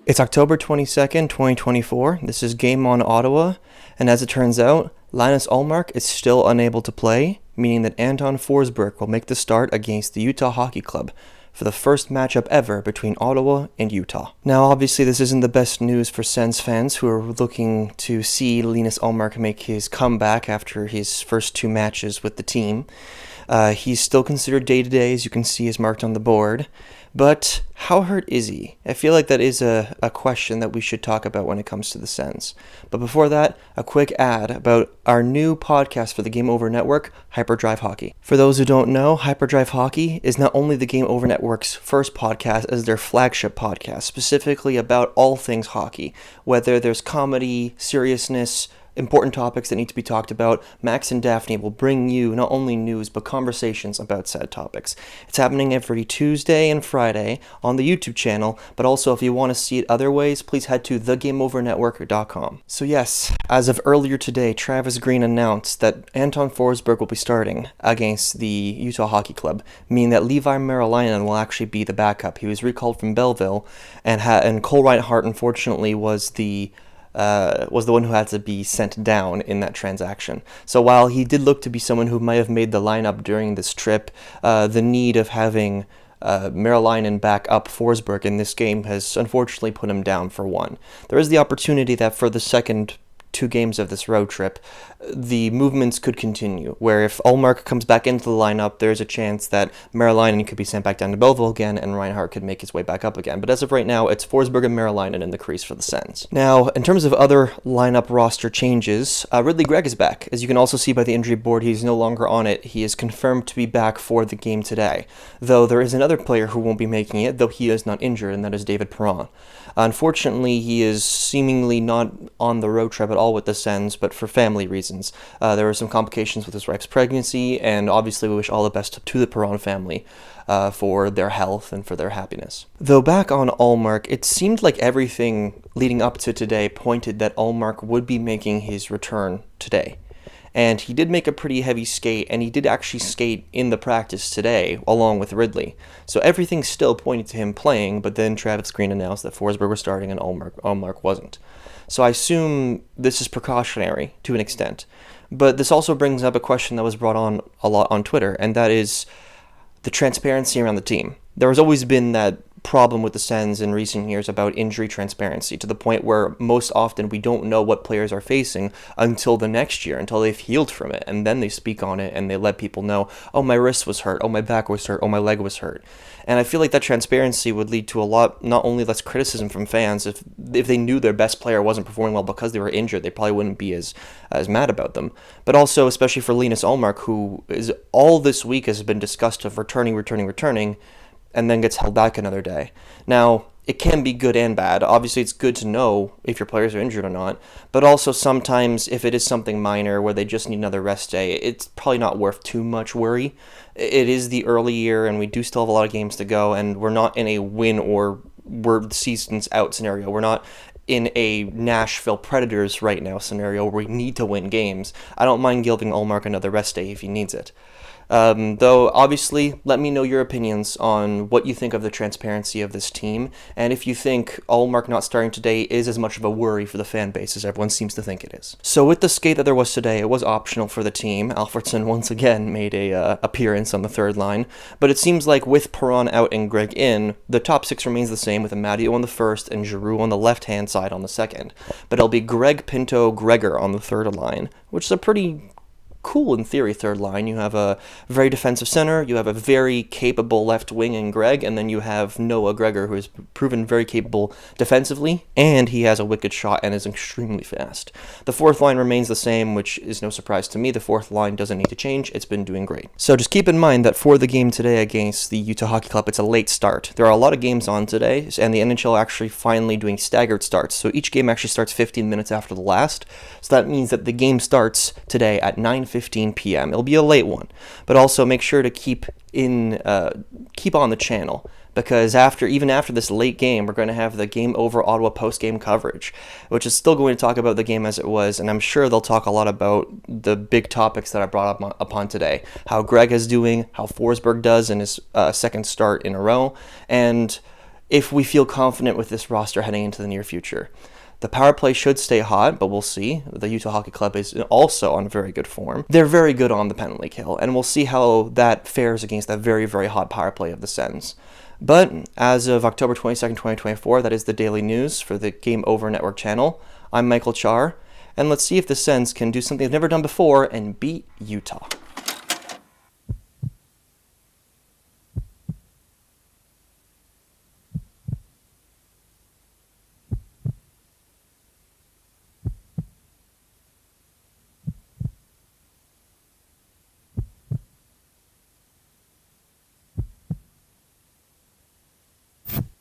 It's October 22nd, 2024. This is Game On Ottawa, and as it turns out, Linus Ullmark is still unable to play, meaning that Anton Forsberg will make the start against the Utah Hockey Club for the first matchup ever between Ottawa and Utah. Now, obviously, this isn't the best news for Sens fans who are looking to see Linus Ullmark make his comeback after his first two matches with the team. He's still considered day-to-day, as you can see is marked on the board. But how hurt is he? I feel like that is a question that we should talk about when it comes to the Sens. But before that, a quick ad about our new podcast for the Game Over Network, Hyperdrive Hockey. For those who don't know, Hyperdrive Hockey is not only the Game Over Network's first podcast as their flagship podcast, specifically about all things hockey, whether there's comedy, seriousness, important topics that need to be talked about. Max and Daphne will bring you not only news, but conversations about said topics. It's happening every Tuesday and Friday on the YouTube channel, but also if you want to see it other ways, please head to thegameovernetwork.com. So yes, as of earlier today, Travis Green announced that Anton Forsberg will be starting against the Utah Hockey Club, meaning that Levi Merilainen will actually be the backup. He was recalled from Belleville, and Cole Reinhardt, unfortunately, was the one who had to be sent down in that transaction. So while he did look to be someone who might have made the lineup during this trip, the need of having Merilainen back up Forsberg in this game has unfortunately put him down for one. There is the opportunity that for the second two games of this road trip, the movements could continue, where if Ullmark comes back into the lineup, there's a chance that Merilainen could be sent back down to Belleville again, and Reinhardt could make his way back up again. But as of right now, it's Forsberg and Merilainen in the crease for the Sens. Now, in terms of other lineup roster changes, Ridley Gregg is back. As you can also see by the injury board, he's no longer on it. He is confirmed to be back for the game today, though there is another player who won't be making it, though he is not injured, and that is David Perron. Unfortunately, he is seemingly not on the road trip at all with the Sens, but for family reasons. There were some complications with his wife's pregnancy, and obviously we wish all the best to the Perron family for their health and for their happiness. Though back on Ullmark, it seemed like everything leading up to today pointed that Ullmark would be making his return today. And he did make a pretty heavy skate, and he did actually skate in the practice today, along with Ridley. So everything still pointed to him playing, but then Travis Green announced that Forsberg was starting and Ullmark wasn't. So I assume this is precautionary to an extent. But this also brings up a question that was brought on a lot on Twitter, and that is the transparency around the team. There has always been that problem with the Sens in recent years about injury transparency, to the point where most often we don't know what players are facing until the next year, until they've healed from it, and then they speak on it and they let people know, oh, my wrist was hurt, oh, my back was hurt, oh, my leg was hurt. And I feel like that transparency would lead to a lot, not only less criticism from fans. If they knew their best player wasn't performing well because they were injured, they probably wouldn't be as mad about them. But also, especially for Linus Ullmark, who is all this week has been discussed of returning, and then gets held back another day. Now, it can be good and bad. Obviously, it's good to know if your players are injured or not, but also sometimes if it is something minor where they just need another rest day, it's probably not worth too much worry. It is the early year, and we do still have a lot of games to go, and we're not in a win or we're the season's out scenario. We're not in a Nashville Predators right now scenario where we need to win games. I don't mind giving Ullmark another rest day if he needs it. Though, obviously, let me know your opinions on what you think of the transparency of this team, and if you think Ullmark not starting today is as much of a worry for the fan base as everyone seems to think it is. So with the skate that there was today, it was optional for the team. Alfredsson once again made a appearance on the third line, but it seems like with Perron out and Gregg in, the top six remains the same, with Amadio on the first and Giroux on the left-hand side on the second. But it'll be Gregg, Pinto, Gregor on the third line, which is a pretty cool, in theory, third line. You have a very defensive center, you have a very capable left wing in Gregg, and then you have Noah Gregor, who has proven very capable defensively, and he has a wicked shot and is extremely fast. The fourth line remains the same, which is no surprise to me. The fourth line doesn't need to change. It's been doing great. So just keep in mind that for the game today against the Utah Hockey Club, it's a late start. There are a lot of games on today, and the NHL actually finally doing staggered starts. So each game actually starts 15 minutes after the last. So that means that the game starts today at 9:15 p.m. It'll be a late one, but also make sure to keep on the channel, because even after this late game, we're going to have the Game Over Ottawa post-game coverage, which is still going to talk about the game as it was, and I'm sure they'll talk a lot about the big topics that I brought up upon today, how Gregg is doing, how Forsberg does in his second start in a row, and if we feel confident with this roster heading into the near future. The power play should stay hot, but we'll see. The Utah Hockey Club is also on very good form. They're very good on the penalty kill, and we'll see how that fares against that very, very hot power play of the Sens. But as of October 22nd, 2024, that is the daily news for the Game Over Network channel. I'm Michael Czar, and let's see if the Sens can do something they've never done before and beat Utah.